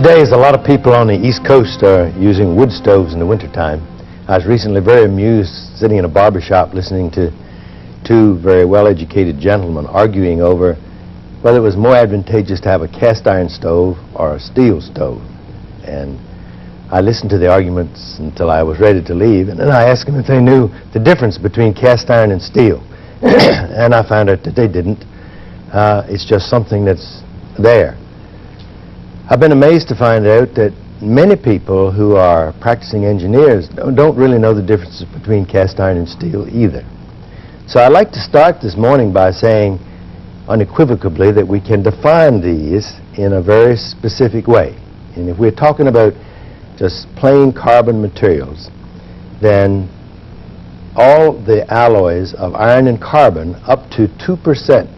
These days, a lot of people on the East Coast are using wood stoves in the wintertime. I was recently very amused sitting in a barber shop listening to two very well-educated gentlemen arguing over whether it was more advantageous to have a cast iron stove or a steel stove. And I listened to the arguments until I was ready to leave, and then I asked them if they knew the difference between cast iron and steel. And I found out that they didn't. It's just something that's there. I've been amazed to find out that many people who are practicing engineers don't really know the differences between cast iron and steel either. So I'd like to start this morning by saying unequivocally that we can define these in a very specific way. And if we're talking about just plain carbon materials, then all the alloys of iron and carbon up to 2%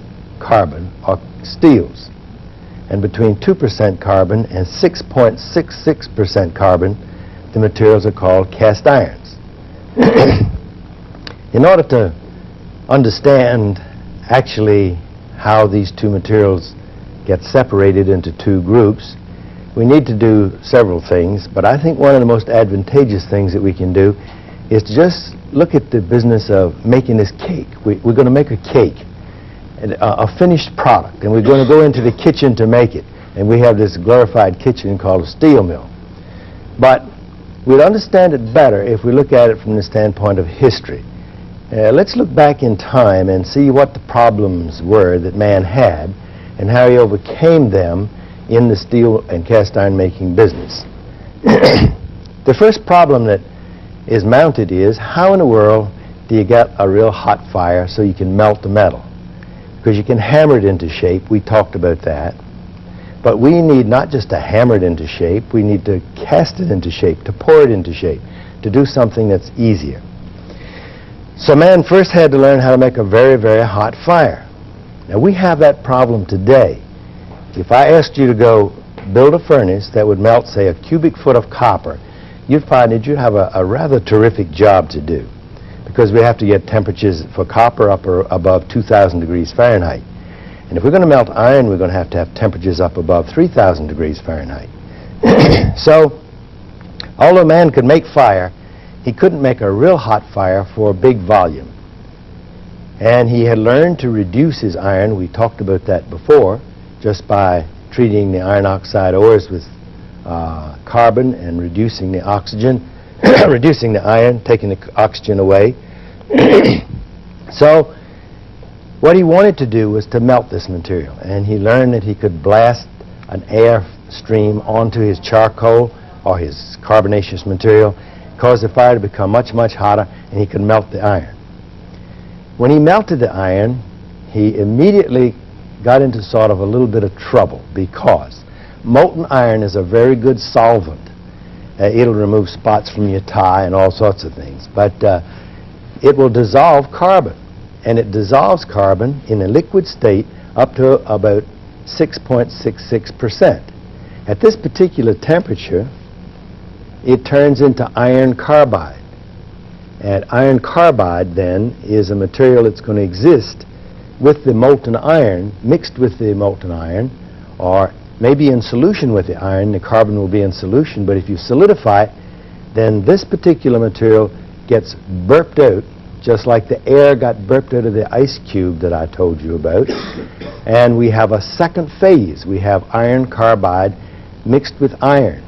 carbon are steels. And between 2% carbon and 6.66% carbon, the materials are called cast irons. In order to understand actually how these two materials get separated into two groups, we need to do several things, but I think one of the most advantageous things that we can do is to just look at the business of making this cake. We're going to make a cake, a finished product, and we're going to go into the kitchen to make it. And we have this glorified kitchen called a steel mill. But we'd understand it better if we look at it from the standpoint of history. Let's look back in time and see what the problems were that man had and how he overcame them in the steel and cast iron making business. The first problem that is mounted is, how in the world do you get a real hot fire so you can melt the metal? Because you can hammer it into shape. We talked about that. But we need not just to hammer it into shape, we need to cast it into shape, to pour it into shape, to do something that's easier. So man first had to learn how to make a very, very hot fire. Now we have that problem today. If I asked you to go build a furnace that would melt, say, a cubic foot of copper, you'd find that you'd have a rather terrific job to do, because we have to get temperatures for copper up or above 2,000 degrees Fahrenheit. And if we're going to melt iron, we're going to have temperatures up above 3,000 degrees Fahrenheit. So, although man could make fire, he couldn't make a real hot fire for a big volume. And he had learned to reduce his iron, we talked about that before, just by treating the iron oxide ores with carbon and reducing the oxygen, reducing the iron, taking the oxygen away. So what he wanted to do was to melt this material, and he learned that he could blast an air stream onto his charcoal or his carbonaceous material, cause the fire to become much, much hotter, and he could melt the iron. When he melted the iron, he immediately got into sort of a little bit of trouble, because molten iron is a very good solvent. It'll remove spots from your tie and all sorts of things, but it will dissolve carbon, and it dissolves carbon in a liquid state up to about 6.66%. At this particular temperature, it turns into iron carbide. And iron carbide then is a material that's going to exist with the molten iron, mixed with the molten iron, or maybe in solution with the iron. The carbon will be in solution, but if you solidify it, then this particular material gets burped out, just like the air got burped out of the ice cube that I told you about. And we have a second phase. We have iron carbide mixed with iron.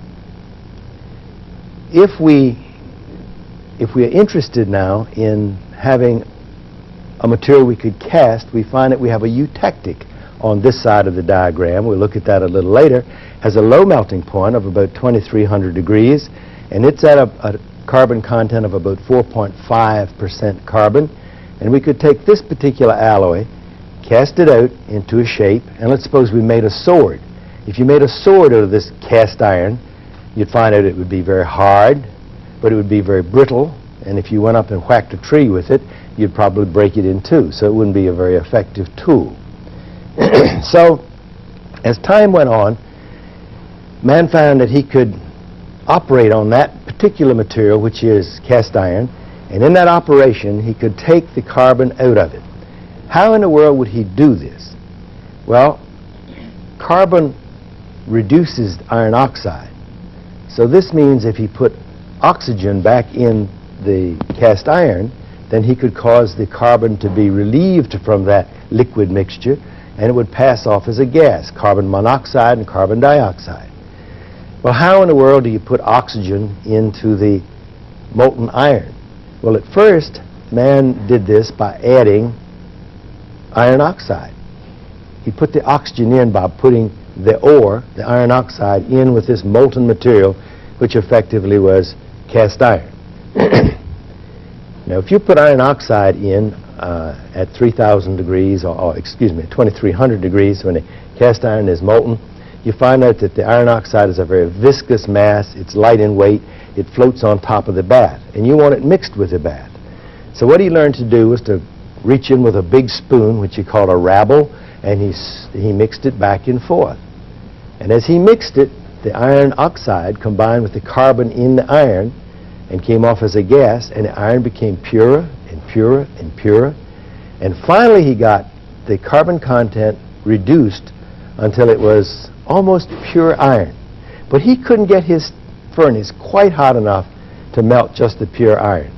If we are interested now in having a material we could cast, we find that we have a eutectic on this side of the diagram. We'll look at that a little later. Has a low melting point of about 2,300 degrees, and it's at a carbon content of about 4.5% carbon. And we could take this particular alloy, cast it out into a shape, and let's suppose we made a sword. If you made a sword out of this cast iron, you'd find out it would be very hard, but it would be very brittle, and if you went up and whacked a tree with it, you'd probably break it in two, so it wouldn't be a very effective tool. So, as time went on, man found that he could operate on that particular material, which is cast iron, and in that operation, he could take the carbon out of it. How in the world would he do this? Well, carbon reduces iron oxide. So this means if he put oxygen back in the cast iron, then he could cause the carbon to be relieved from that liquid mixture, and it would pass off as a gas, carbon monoxide and carbon dioxide. Well, how in the world do you put oxygen into the molten iron? Well, at first, man did this by adding iron oxide. He put the oxygen in by putting the ore, the iron oxide, in with this molten material, which effectively was cast iron. Now, if you put iron oxide in at 3,000 degrees, or excuse me, 2,300 degrees, when the cast iron is molten, you find out that the iron oxide is a very viscous mass. It's light in weight. It floats on top of the bath, and you want it mixed with the bath. So what he learned to do was to reach in with a big spoon, which he called a rabble, and he mixed it back and forth. And as he mixed it, the iron oxide combined with the carbon in the iron and came off as a gas, and the iron became purer and purer and purer. And finally he got the carbon content reduced until it was almost pure iron. But he couldn't get his furnace quite hot enough to melt just the pure iron.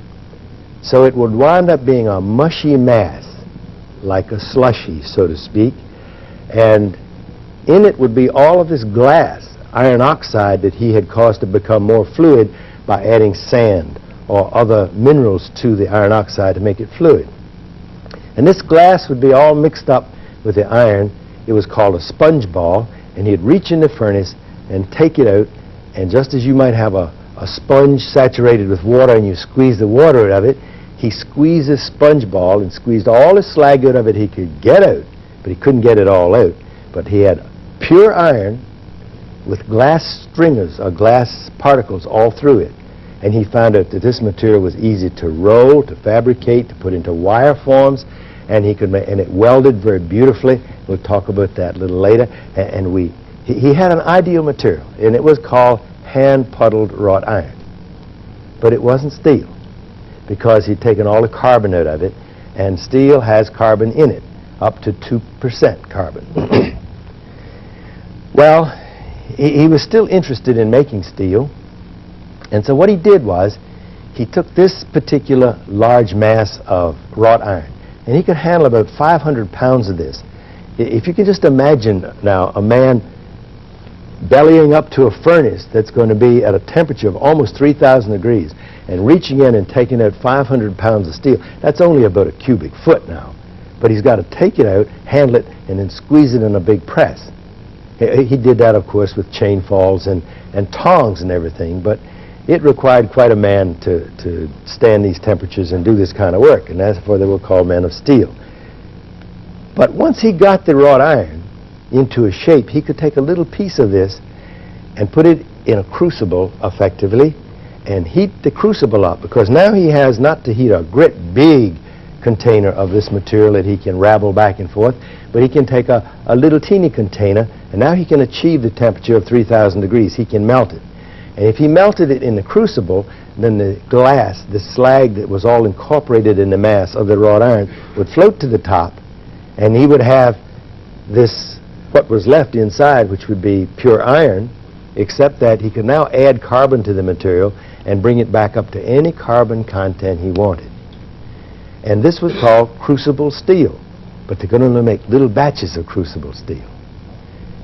So it would wind up being a mushy mass, like a slushy, so to speak, and in it would be all of this glass, iron oxide, that he had caused to become more fluid by adding sand or other minerals to the iron oxide to make it fluid. And this glass would be all mixed up with the iron. It was called a sponge ball, and he'd reach in the furnace and take it out, and just as you might have a sponge saturated with water and you squeeze the water out of it, he squeezed this sponge ball and squeezed all the slag out of it he could get out, but he couldn't get it all out. But he had pure iron with glass stringers or glass particles all through it. And he found out that this material was easy to roll, to fabricate, to put into wire forms, and he could and it welded very beautifully. We'll talk about that a little later. And he had an ideal material, and it was called hand-puddled wrought iron. But it wasn't steel, because he'd taken all the carbon out of it, and steel has carbon in it, up to 2% carbon. Well, he was still interested in making steel, and so what he did was he took this particular large mass of wrought iron, and he could handle about 500 pounds of this. If you can just imagine now a man bellying up to a furnace that's going to be at a temperature of almost 3,000 degrees and reaching in and taking out 500 pounds of steel, that's only about a cubic foot now. But he's got to take it out, handle it, and then squeeze it in a big press. He did that, of course, with chain falls and tongs and everything, but it required quite a man to stand these temperatures and do this kind of work, and therefore they were called men of steel. But once he got the wrought iron into a shape, he could take a little piece of this and put it in a crucible effectively and heat the crucible up, because now he has not to heat a great big container of this material that he can rabble back and forth, but he can take a little teeny container, and now he can achieve the temperature of 3,000 degrees. He can melt it. And if he melted it in the crucible, then the glass, the slag that was all incorporated in the mass of the wrought iron, would float to the top, and he would have this, what was left inside, which would be pure iron, except that he could now add carbon to the material and bring it back up to any carbon content he wanted. And this was called crucible steel, but they could only make little batches of crucible steel.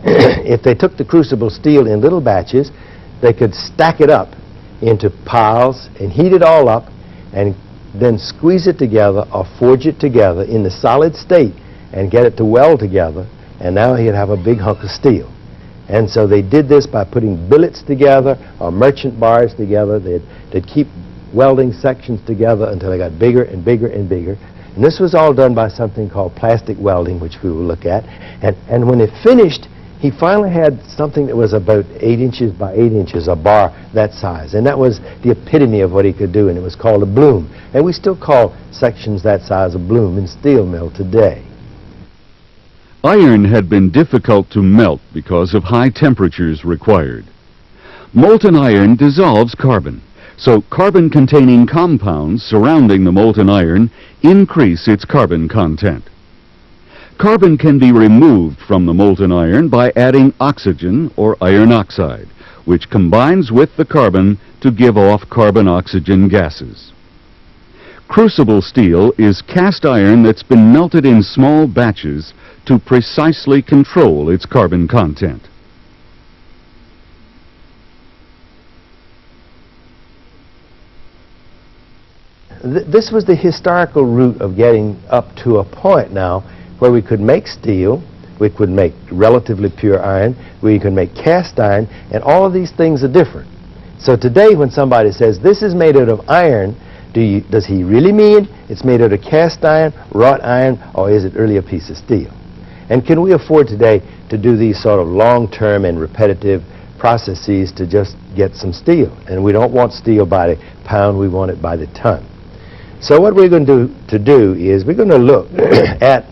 If they took the crucible steel in little batches, they could stack it up into piles and heat it all up and then squeeze it together or forge it together in the solid state and get it to weld together, and now he'd have a big hunk of steel. And so they did this by putting billets together or merchant bars together. They'd keep welding sections together until they got bigger and bigger and bigger. And this was all done by something called plastic welding, which we will look at. And when it finished, he finally had something that was about 8 inches by 8 inches, a bar that size. And that was the epitome of what he could do, and it was called a bloom. And we still call sections that size a bloom in steel mill today. Iron had been difficult to melt because of high temperatures required. Molten iron dissolves carbon, so carbon-containing compounds surrounding the molten iron increase its carbon content. Carbon can be removed from the molten iron by adding oxygen or iron oxide, which combines with the carbon to give off carbon-oxygen gases. Crucible steel is cast iron that's been melted in small batches to precisely control its carbon content. This was the historical route of getting up to a point now where we could make steel, we could make relatively pure iron, we could make cast iron, and all of these things are different. So today when somebody says this is made out of iron, does he really mean it's made out of cast iron, wrought iron, or is it really a piece of steel? And can we afford today to do these sort of long-term and repetitive processes to just get some steel? And we don't want steel by the pound, we want it by the ton. So what we're going to do is we're going to look at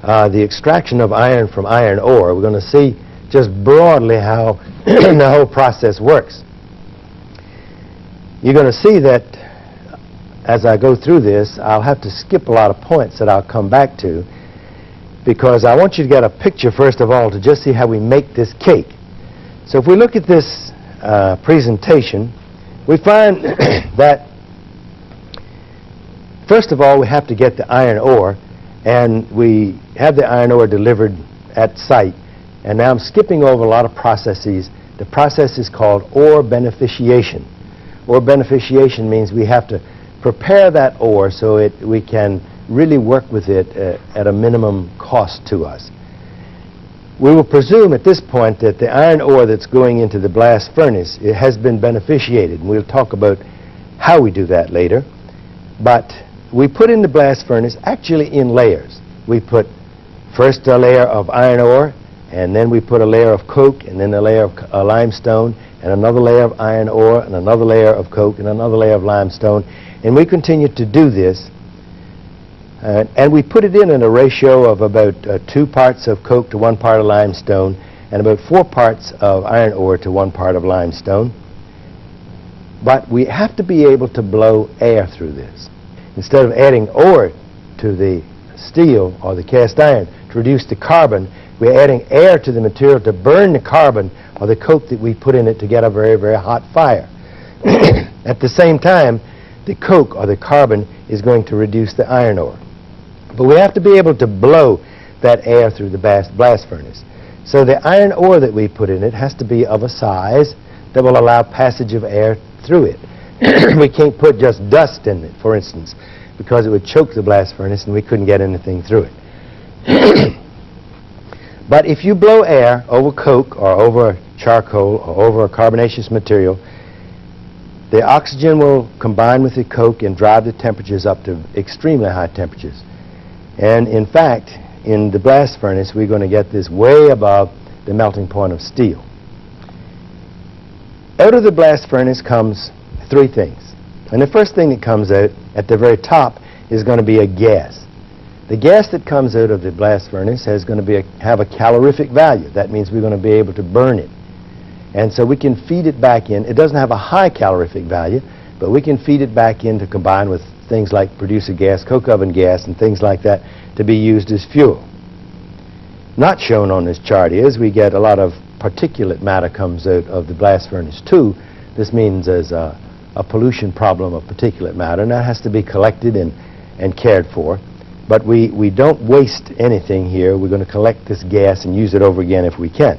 the extraction of iron from iron ore. We're going to see just broadly how the whole process works. You're going to see that as I go through this, I'll have to skip a lot of points that I'll come back to, because I want you to get a picture, first of all, to just see how we make this cake. So if we look at this presentation, we find that first of all, we have to get the iron ore, and we have the iron ore delivered at site. And now I'm skipping over a lot of processes. The process is called ore beneficiation. Ore beneficiation means we have to prepare that ore so we can really work with it at a minimum cost to us. We will presume at this point that the iron ore that's going into the blast furnace, it has been beneficiated, and we'll talk about how we do that later. But we put in the blast furnace actually in layers. We put first a layer of iron ore, and then we put a layer of coke, and then a layer of limestone, and another layer of iron ore, and another layer of coke, and another layer of limestone. And we continue to do this. And we put it in a ratio of about 2 parts of coke to 1 part of limestone, and about 4 parts of iron ore to 1 part of limestone. But we have to be able to blow air through this. Instead of adding ore to the steel or the cast iron to reduce the carbon, we're adding air to the material to burn the carbon or the coke that we put in it to get a very, very hot fire. At the same time, the coke or the carbon is going to reduce the iron ore. But we have to be able to blow that air through the blast furnace. So the iron ore that we put in it has to be of a size that will allow passage of air through it. We can't put just dust in it, for instance, because it would choke the blast furnace and we couldn't get anything through it. But if you blow air over coke or over charcoal or over a carbonaceous material, the oxygen will combine with the coke and drive the temperatures up to extremely high temperatures. And in fact, in the blast furnace, we're going to get this way above the melting point of steel. Out of the blast furnace comes 3 things. And the first thing that comes out at the very top is going to be a gas. The gas that comes out of the blast furnace is going to have a calorific value. That means we're going to be able to burn it. And so we can feed it back in. It doesn't have a high calorific value, but we can feed it back in to combine with things like producer gas, coke oven gas, and things like that to be used as fuel. Not shown on this chart is we get a lot of particulate matter comes out of the blast furnace too. This means there's a pollution problem of particulate matter, and that has to be collected and cared for. But we don't waste anything here. We're going to collect this gas and use it over again if we can.